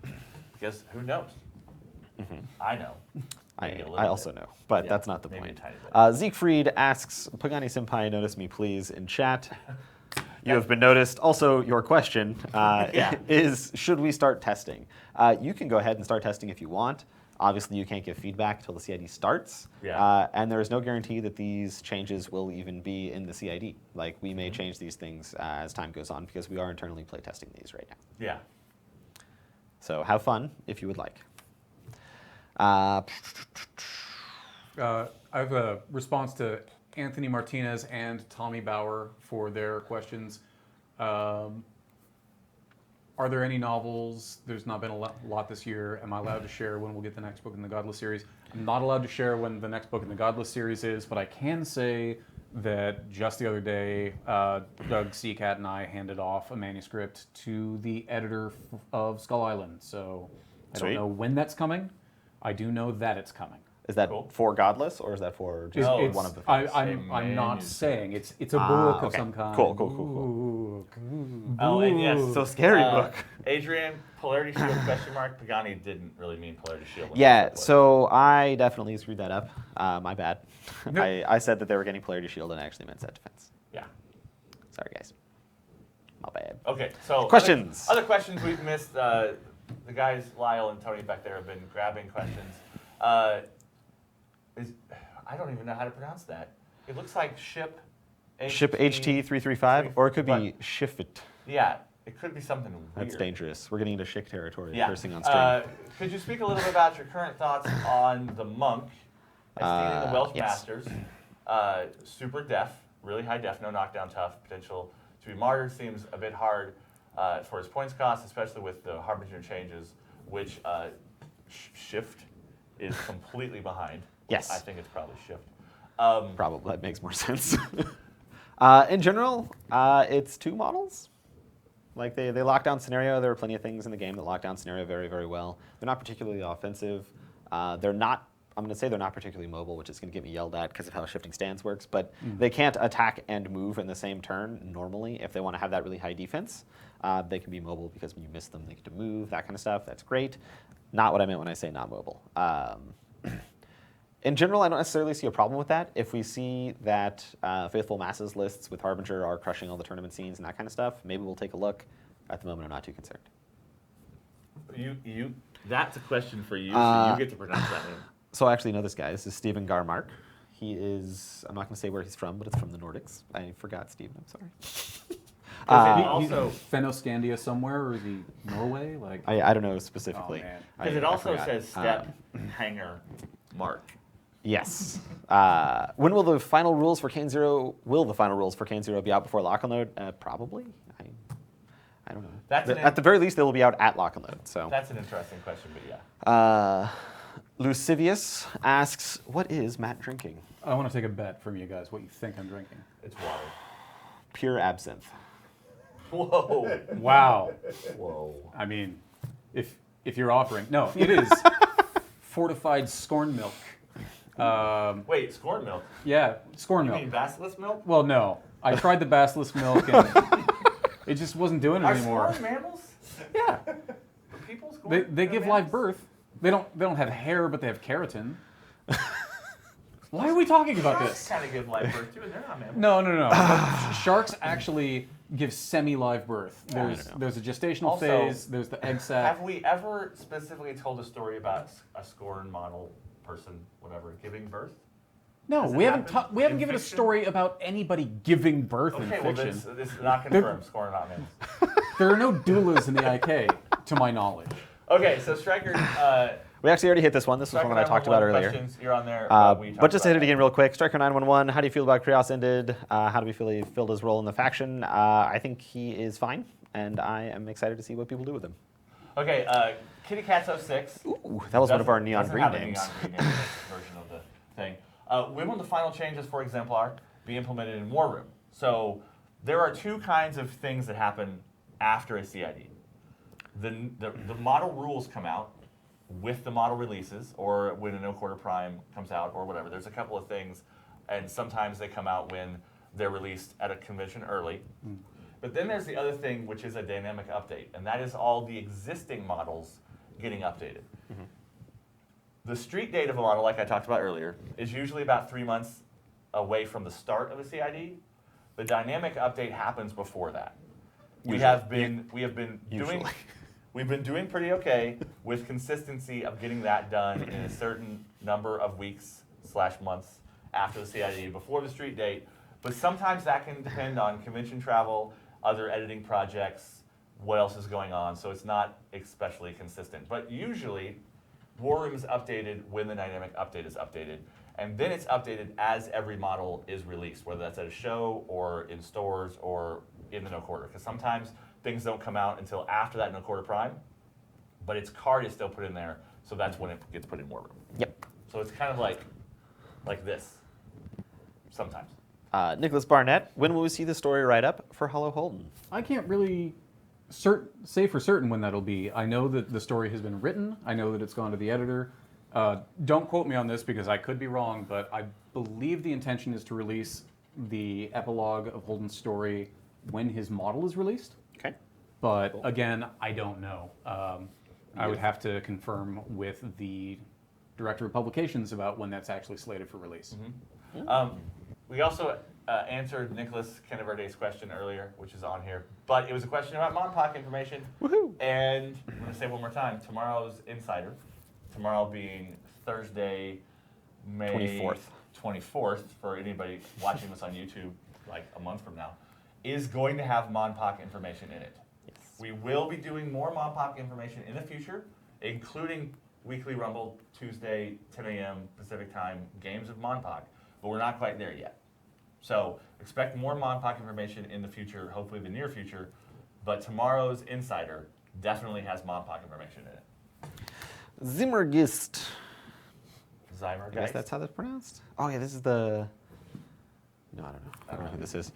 S1: because who knows? I know. Maybe a little
S2: I also
S1: bit.
S2: know, but
S1: Yeah,
S2: that's not the
S1: maybe a
S2: point.
S1: tiny bit.
S2: Siegfried asks, Pagani Senpai, notice me please in chat. You have been noticed. Also, your question is, should we start testing? You can go ahead and start testing if you want. Obviously, you can't give feedback until the CID starts.
S1: Yeah.
S2: And there is no guarantee that these changes will even be in the CID. Like, we may change these things as time goes on, because we are internally playtesting these right now.
S1: Yeah.
S2: So have fun if you would like.
S3: I have a response to Anthony Martinez and Tommy Bauer for their questions. Are there any novels? There's not been a lot this year. Am I allowed to share when we'll get the next book in the Godless series? I'm not allowed to share when the next book in the Godless series is, but I can say that just the other day, Doug Seacat and I handed off a manuscript to the editor of Skull Island. So I
S2: Sweet.
S3: don't know when that's coming. I do know that it's coming.
S2: Is that
S1: Cool.
S2: for Godless, or is that for just
S1: No,
S2: one of the
S3: I,
S2: things?
S3: I'm not
S1: manuscript.
S3: saying it's a book of
S2: okay.
S3: some kind.
S2: Cool.
S3: Ooh.
S1: Oh, and yes,
S2: So scary book.
S1: Adrian, Polarity Shield question mark. Pagani didn't really mean Polarity Shield. when he
S2: Yeah,
S1: said Polarity
S2: so I definitely screwed that up. My bad. I said that they were getting Polarity Shield and I actually meant Set Defense.
S1: Shield.
S2: Sorry, guys. My bad.
S1: Yeah. Okay. So
S2: Questions.
S1: Other questions we've missed. The guys Lyle and Tony back there have been grabbing questions. I don't even know how to pronounce that. It looks like ship.
S2: Ship HT335, or it could be Shifit.
S1: Yeah, it could be something weird.
S2: That's dangerous. We're getting into Schick territory,
S1: Yeah.
S2: cursing on stream.
S1: Could you speak a little bit about your current thoughts on the monk? I've seen in the Welsh
S2: yes.
S1: Masters. Super def, really high def, no knockdown tough. Potential to be martyred seems a bit hard for his points cost, especially with the Harbinger changes, which Shift is completely behind.
S2: Yes.
S1: I think it's probably Shift.
S2: Probably, that makes more sense. In general, it's two models. Like they lock down scenario. There are plenty of things in the game that lock down scenario very, very well. They're not particularly offensive. They're not. I'm going to say they're not particularly mobile, which is going to get me yelled at because of how shifting stance works. But they can't attack and move in the same turn normally. If they want to have that really high defense, they can be mobile because when you miss them, they get to move. That kind of stuff. That's great. Not what I meant when I say not mobile. In general, I don't necessarily see a problem with that. If we see that Faithful Masses lists with Harbinger are crushing all the tournament scenes and that kind of stuff, maybe we'll take a look. At the moment, I'm not too concerned.
S1: That's a question for you, so you get to pronounce that name.
S2: So I actually know this guy. This is Stephen Garmark. He is, I'm not going to say where he's from, but it's from the Nordics. I forgot, Stephen. I'm sorry.
S1: Also,
S3: Fennoscandia somewhere, or is he Norway? Like,
S2: I don't know specifically.
S3: Oh, man.
S1: because it
S2: I
S1: also
S2: forgot.
S1: says step hanger mark.
S2: Yes. When will the final rules for Kane Zero? Will the final rules for Kane Zero be out before Lock and Load? Probably. I don't know. At the very least, they will be out at Lock and Load. So.
S1: That's an interesting question, but yeah.
S2: Lucivius asks, "What is Matt drinking?"
S3: I want to take a bet from you guys. What you think I'm drinking?
S1: It's water.
S2: Pure absinthe.
S1: Whoa.
S3: Wow.
S1: Whoa.
S3: I mean, if you're offering, no, it is fortified scorn milk.
S1: Wait, scorn milk?
S3: Yeah, scorn
S1: You
S3: milk.
S1: mean basilisk milk?
S3: Well, no, I tried the basilisk milk and it just wasn't doing it
S1: Are
S3: anymore.
S1: scorn mammals?
S3: Yeah,
S1: Are people scorn?
S3: they give live birth. They don't have hair, but they have keratin. Why are we talking about
S1: Sharks
S3: this?
S1: kind of give life birth too, and they're not mammals.
S3: No. But sharks actually gives semi-live birth.
S1: Yeah.
S3: There's a gestational
S1: Also,
S3: phase. There's the egg sac.
S1: Have we ever specifically told a story about a scorn model person, whatever, giving birth?
S3: No,
S1: Has it
S3: we haven't
S1: happened
S3: we haven't
S1: in
S3: given a
S1: fiction?
S3: story about anybody giving birth in
S1: Okay, well,
S3: fiction.
S1: this is not confirmed. Scorn or not means.
S3: There are no doulas in the IK, to my knowledge.
S1: Okay, so Striker.
S2: We actually already hit this one. This was
S1: Striker
S2: one that I talked about
S1: 911
S2: earlier.
S1: questions, you're on there.
S2: But just to hit it again real quick, Striker 911, how do you feel about Krios Ended? How do we feel he filled his role in the faction? I think he is fine, and I am excited to see what people do with him.
S1: Okay, Kitty Cats 06.
S2: Ooh, that was one of our neon
S1: doesn't
S2: green
S1: have a
S2: names.
S1: neon green name, this version of the thing. When will the final changes for Exemplar be implemented in War Room? So there are two kinds of things that happen after a CID. The model rules come out with the model releases, or when a No Quarter Prime comes out, or whatever. There's a couple of things, and sometimes they come out when they're released at a convention early. But then there's the other thing, which is a dynamic update, and that is all the existing models getting updated. The street date of a model, like I talked about earlier, is usually about 3 months away from the start of a CID. The dynamic update happens before that. We've been doing pretty okay with consistency of getting that done in a certain number of weeks/months after the CID, before the street date. But sometimes that can depend on convention travel, other editing projects, what else is going on. So it's not especially consistent. But usually, War Room is updated when the dynamic update is updated. And then it's updated as every model is released, whether that's at a show or in stores or in the No Quarter. Because sometimes things don't come out until after that No Quarter Prime, but its card is still put in there, so that's when it gets put in War Room.
S2: Yep.
S1: So it's kind of like this, sometimes.
S2: Nicholas Barnett, when will we see the story write-up for Hollow Holden?
S3: I can't really say for certain when that'll be. I know that the story has been written. I know that it's gone to the editor. Don't quote me on this because I could be wrong, but I believe the intention is to release the epilogue of Holden's story when his model is released.
S2: Okay.
S3: But again, I don't know. I would have to confirm with the director of publications about when that's actually slated for release.
S1: We also answered Nicholas Kenneverde's question earlier, which is on here, but it was a question about Monpac information.
S2: Woohoo!
S1: And I'm going to say one more time, tomorrow's Insider, tomorrow being Thursday, May 24th, for anybody watching this on YouTube like a month from now, is going to have Monpac information in it.
S2: Yes.
S1: We will be doing more Monpac information in the future, including Weekly Rumble, Tuesday, 10 a.m. Pacific Time, games of Monpac, but we're not quite there yet. So expect more Monpac information in the future, hopefully the near future, but tomorrow's Insider definitely has Monpac information in it.
S2: Zimmergeist. I
S1: Zymer,
S2: guess that's how that's pronounced. Oh yeah, this is the. No, I don't know. I don't know who this is.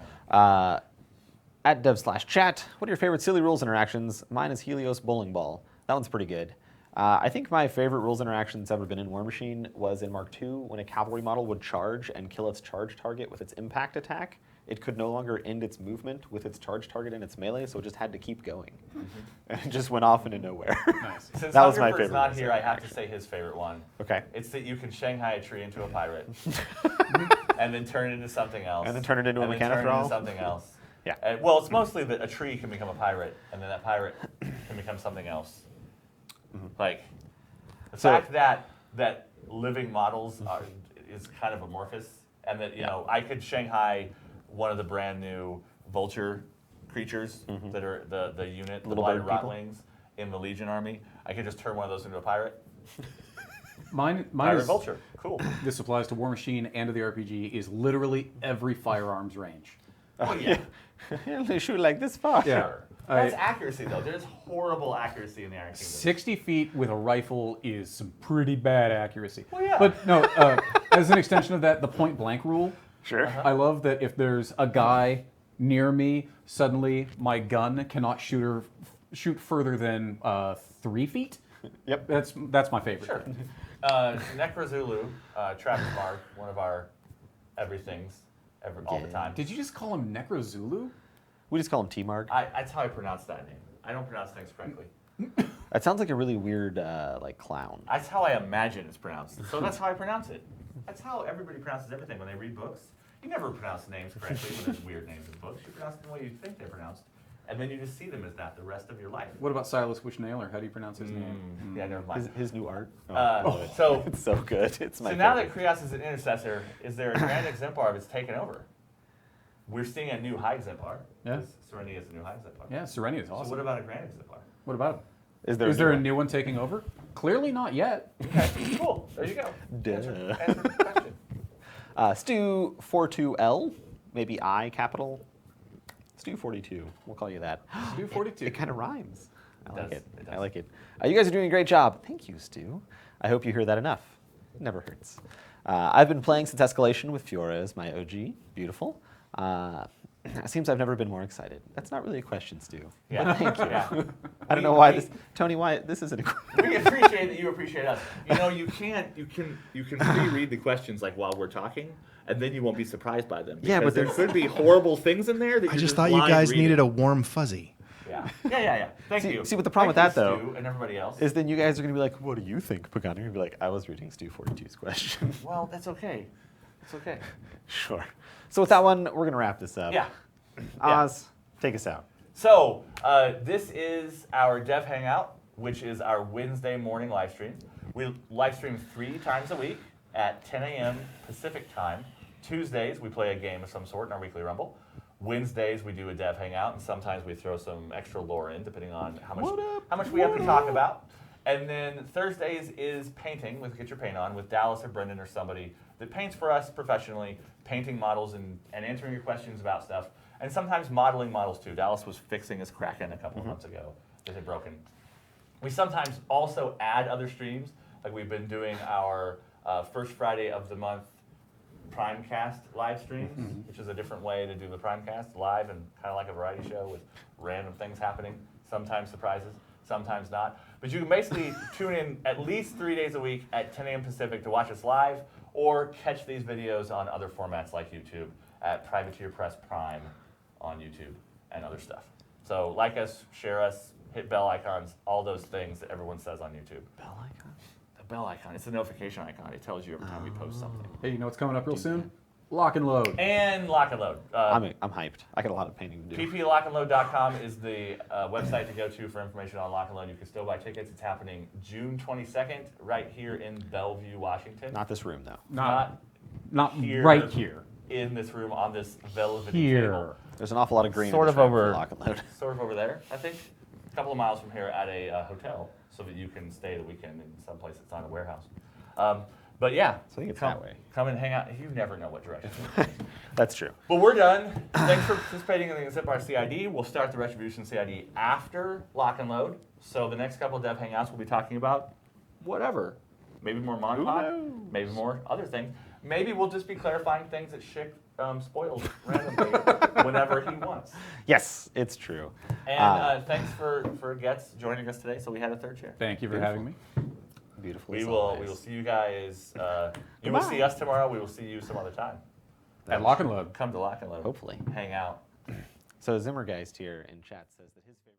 S2: At dev/chat, what are your favorite silly rules interactions? Mine is Helios Bowling Ball. That one's pretty good. I think my favorite rules interaction that's ever been in War Machine was in Mark II, when a cavalry model would charge and kill its charge target with its impact attack. It could no longer end its movement with its charge target in its melee, so it just had to keep going. And it just went off into nowhere.
S3: Nice.
S1: Since
S2: That was my
S1: Thunderbird's
S2: favorite
S1: not
S2: rule
S1: here, I have to
S2: interaction.
S1: say his favorite one.
S2: Okay.
S1: It's that you can Shanghai a tree into a pirate, and then turn it into something else.
S2: And then turn it into a
S1: and then turn it
S2: mechanothrall?
S1: into something else.
S2: Yeah.
S1: Well, it's mostly that a tree can become a pirate, and then that pirate can become something else. Like, the fact that living models is kind of amorphous, and that, you know, I could Shanghai one of the brand new vulture creatures that are the unit, the
S2: Little
S1: blighted
S2: bird people?
S1: rotlings in the Legion army. I could just turn one of those into a pirate.
S3: Mine
S1: Pirate
S3: is,
S1: vulture. Cool.
S3: this applies to War Machine and to the RPG, is literally every firearms range.
S1: Oh, yeah.
S2: They shoot like this far.
S3: Yeah.
S1: Sure. That's accuracy, though. There's horrible accuracy in the Iron Kingdom.
S3: 60 feet with a rifle is some pretty bad accuracy.
S1: Well, yeah.
S3: But no, as an extension of that, the point blank rule.
S2: Sure.
S3: I love that if there's a guy near me, suddenly my gun cannot shoot further than 3 feet.
S2: Yep.
S3: That's my favorite.
S1: Sure. Necrozulu, Travis Mark, one of our everythings, all the time.
S3: Did you just call him Necrozulu?
S2: We just call him T-Mark.
S1: That's how I pronounce that name. I don't pronounce things correctly.
S2: That sounds like a really weird, like, clown.
S1: That's how I imagine it's pronounced. So that's how I pronounce it. That's how everybody pronounces everything when they read books. You never pronounce names correctly when there's weird names in books. You pronounce them the way you think they're pronounced. And then you just see them as that the rest of your life.
S3: What about Silas Wishnailer? How do you pronounce his name?
S1: Yeah, never mind.
S2: His new art.
S1: So,
S2: It's so good. It's my
S1: so now
S2: favorite.
S1: that Krios is an intercessor, is there a grand exemplar that's taken over? We're seeing a new high exemplar.
S3: Yeah.
S1: because Serenity is a new high exemplar.
S3: Yeah, Serenity is awesome.
S1: So what about a grand exemplar?
S3: What about him?
S2: Is
S3: Is there a new one taking over? Clearly not yet.
S1: Okay, cool. There you go.
S2: Duh.
S1: Answer the question.
S2: Stu42L, maybe I capital. Stu42, we'll call you that.
S3: Stu 42.
S2: It kind of rhymes. I like
S1: does,
S2: it.
S1: it
S2: I
S1: does.
S2: like it. You guys are doing a great job. Thank you, Stu. I hope you hear that enough. It never hurts. I've been playing since Escalation with Fiora as my OG. Beautiful. It seems I've never been more excited. That's not really a question, Stu.
S1: Yeah.
S2: But thank you.
S1: Yeah.
S2: I don't know why this, Tony. Why this isn't a question?
S1: We appreciate that you appreciate us. You know, you can pre-read the questions like while we're talking, and then you won't be surprised by them.
S2: Yeah, but
S1: there
S2: there's-
S1: could be horrible things in there that
S4: I
S1: you're
S4: just thought you
S1: blind
S4: guys
S1: reading.
S4: needed a warm fuzzy.
S1: Yeah. Thank
S2: See-
S1: you.
S2: see, but the problem
S1: Thank
S2: with that,
S1: you,
S2: though,
S1: Stu and everybody else
S2: Is then you guys are gonna be like, what do you think, Pagani? You're gonna be like, I was reading Stu42's question.
S1: Well, that's okay. It's okay.
S2: Sure. So with that one, we're gonna wrap this up.
S1: Yeah.
S2: Oz, take us out.
S1: So this is our Dev Hangout, which is our Wednesday morning live stream. We live stream 3 times a week at 10 a.m. Pacific time. Tuesdays we play a game of some sort in our weekly Rumble. Wednesdays we do a Dev Hangout, and sometimes we throw some extra lore in, depending on how much we have to talk about. And then Thursdays is painting with Get Your Paint On with Dallas or Brendan or somebody that paints for us professionally, painting models and answering your questions about stuff. And sometimes modeling models too. Dallas was fixing his Kraken a couple of months ago that had broken. We sometimes also add other streams, like we've been doing our first Friday of the month Primecast live streams, which is a different way to do the Primecast, live and kind of like a variety show with random things happening, sometimes surprises, sometimes not. But you can basically tune in at least 3 days a week at 10 a.m. Pacific to watch us live, or catch these videos on other formats like YouTube at Privateer Press Prime on YouTube and other stuff. So like us, share us, hit bell icons, all those things that everyone says on YouTube.
S2: Bell icon.
S1: The bell icon, it's a notification icon. It tells you every time we post something.
S3: Hey, you know what's coming up real soon? Lock and load.
S1: And Lock and Load.
S2: I'm hyped. I got a lot of painting to do.
S1: pplockandload.com is the website to go to for information on Lock and Load. You can still buy tickets. It's happening June 22nd right here in Bellevue, Washington.
S2: Not this room though.
S3: Not
S1: here.
S3: right here.
S1: In this room on this velvety
S3: Here.
S1: table.
S2: There's an awful lot of green.
S1: Sort
S2: in this
S1: of
S2: room for
S1: over-
S2: lock and load.
S1: Sort of over there, I think. A couple of miles from here at a hotel so that you can stay the weekend in some place that's not a warehouse. But yeah,
S2: So I think it's
S1: come,
S2: that way.
S1: come and hang out. You never know what direction.
S2: That's true.
S1: But we're done. Thanks for participating in the Exemplar CID. We'll start the Retribution CID after Lock and Load. So the next couple of Dev Hangouts we'll be talking about whatever. Maybe more
S2: Who
S1: Monpod,
S2: knows?
S1: maybe more other things. Maybe we'll just be clarifying things that Schick spoils randomly whenever he wants.
S2: Yes, it's true.
S1: And thanks for Getz joining us today. So we had a third chair.
S3: Thank you for having me.
S2: Beautiful.
S1: We
S2: as
S1: will
S2: always.
S1: see you guys. You will
S2: Goodbye.
S1: see us tomorrow. We will see you some other time.
S3: At Lock and Load.
S1: Come to Lock and Load.
S2: Hopefully.
S1: Hang out.
S2: So Zimmergeist here in chat says that his favorite.